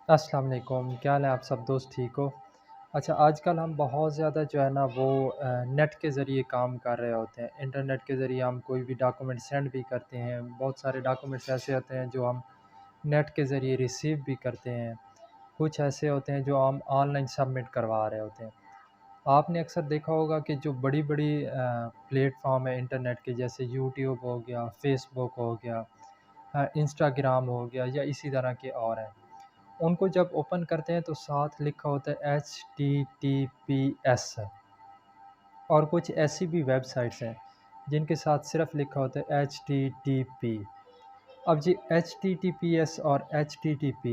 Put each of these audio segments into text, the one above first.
السلام علیکم، کیا حال ہے آپ سب دوست ٹھیک ہو؟ اچھا آج کل ہم بہت زیادہ جو ہے نا وہ نیٹ کے ذریعے کام کر رہے ہوتے ہیں، انٹرنیٹ کے ذریعے ہم کوئی بھی ڈاکومنٹ سینڈ بھی کرتے ہیں، بہت سارے ڈاکومنٹس ایسے ہوتے ہیں جو ہم نیٹ کے ذریعے ریسیو بھی کرتے ہیں، کچھ ایسے ہوتے ہیں جو ہم آن لائن سبمٹ کروا رہے ہوتے ہیں۔ آپ نے اکثر دیکھا ہوگا کہ جو بڑی بڑی پلیٹ فارم ہے انٹرنیٹ کے، جیسے یوٹیوب ہو گیا، فیس بک ہو گیا، انسٹاگرام ہو گیا یا اسی طرح کے اور ہیں، ان کو جب اوپن کرتے ہیں تو ساتھ لکھا ہوتا ہے HTTPS، اور کچھ ایسی بھی ویب سائٹس ہیں جن کے ساتھ صرف لکھا ہوتا ہے HTTP۔ اب جی HTTPS اور HTTP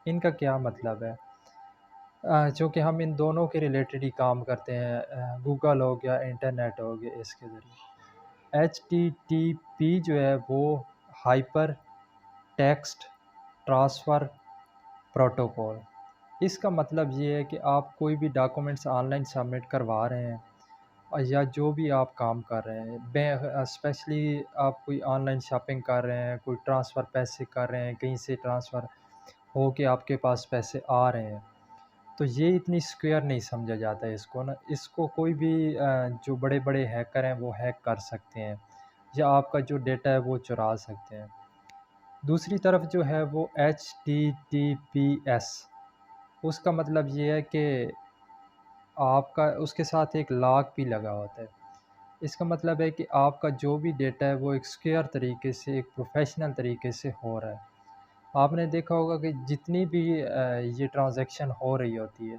ان کا کیا مطلب ہے؟ چونکہ ہم ان دونوں کے ریلیٹڈ ہی کام کرتے ہیں، گوگل ہو گیا، انٹرنیٹ ہو گیا، اس کے ذریعے HTTP جو ہے وہ ہائپر ٹیکسٹ ٹرانسفر پروٹوکول۔ اس کا مطلب یہ ہے کہ آپ کوئی بھی ڈاکومنٹس آن لائن سبمٹ کروا رہے ہیں یا جو بھی آپ کام کر رہے ہیں، اسپیشلی آپ کوئی آن لائن شاپنگ کر رہے ہیں، کوئی ٹرانسفر پیسے کر رہے ہیں، کہیں سے ٹرانسفر ہو کے آپ کے پاس پیسے آ رہے ہیں، تو یہ اتنی سکیور نہیں سمجھا جاتا ہے اس کو کوئی بھی جو بڑے بڑے ہیکر ہیں وہ ہیک کر سکتے ہیں یا آپ کا جو ڈیٹا ہے وہ چرا سکتے ہیں۔ دوسری طرف جو ہے وہ HTTPS، اس کا مطلب یہ ہے کہ آپ کا اس کے ساتھ ایک لاک بھی لگا ہوتا ہے۔ اس کا مطلب ہے کہ آپ کا جو بھی ڈیٹا ہے وہ ایک سکیور طریقے سے، ایک پروفیشنل طریقے سے ہو رہا ہے۔ آپ نے دیکھا ہوگا کہ جتنی بھی یہ ٹرانزیکشن ہو رہی ہوتی ہے،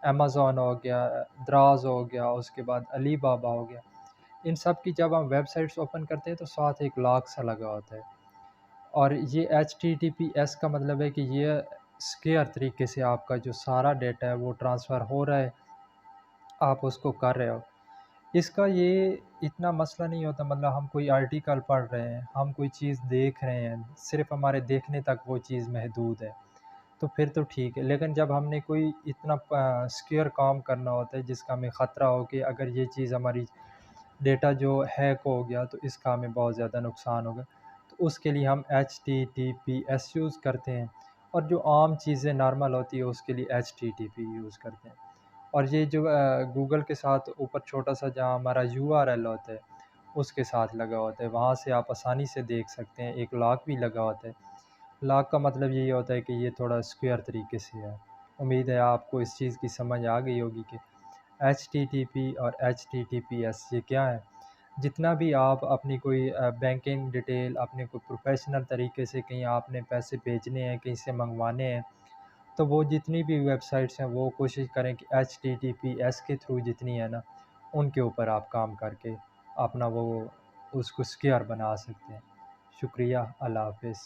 امیزون ہو گیا، دراز ہو گیا، اس کے بعد علی بابا ہو گیا، ان سب کی جب ہم ویب سائٹس اوپن کرتے ہیں تو ساتھ ایک لاک سا لگا ہوتا ہے، اور یہ HTTPS کا مطلب ہے کہ یہ سکیور طریقے سے آپ کا جو سارا ڈیٹا ہے وہ ٹرانسفر ہو رہا ہے، آپ اس کو کر رہے ہو۔ اس کا یہ اتنا مسئلہ نہیں ہوتا، مطلب ہم کوئی آرٹیکل پڑھ رہے ہیں، ہم کوئی چیز دیکھ رہے ہیں، صرف ہمارے دیکھنے تک وہ چیز محدود ہے تو پھر تو ٹھیک ہے، لیکن جب ہم نے کوئی اتنا سکیور کام کرنا ہوتا ہے جس کا ہمیں خطرہ ہو کہ اگر یہ چیز ہماری ڈیٹا جو ہیک ہو گیا تو اس کا ہمیں بہت زیادہ نقصان ہوگا، تو اس کے لیے ہم HTTPS یوز کرتے ہیں، اور جو عام چیزیں نارمل ہوتی ہے اس کے لیے HTTP یوز کرتے ہیں۔ اور یہ جو گوگل کے ساتھ اوپر چھوٹا سا جہاں ہمارا URL ہوتا ہے اس کے ساتھ لگا ہوتا ہے، وہاں سے آپ آسانی سے دیکھ سکتے ہیں، ایک لاک بھی لگا ہوتا ہے۔ لاک کا مطلب یہی ہوتا ہے کہ یہ تھوڑا سکیور طریقے سے ہے۔ امید ہے آپ کو اس چیز کی سمجھ آ گئی ہوگی کہ HTTP اور HTTPS یہ کیا ہے۔ جتنا بھی آپ اپنی کوئی بینکنگ ڈیٹیل، اپنے کوئی پروفیشنل طریقے سے کہیں آپ نے پیسے بھیجنے ہیں، کہیں سے منگوانے ہیں، تو وہ جتنی بھی ویب سائٹس ہیں وہ کوشش کریں کہ HTTPS کے تھرو جتنی ہے نا ان کے اوپر آپ کام کر کے اپنا وہ اس کو سکیور بنا سکتے ہیں۔ شکریہ، اللہ حافظ۔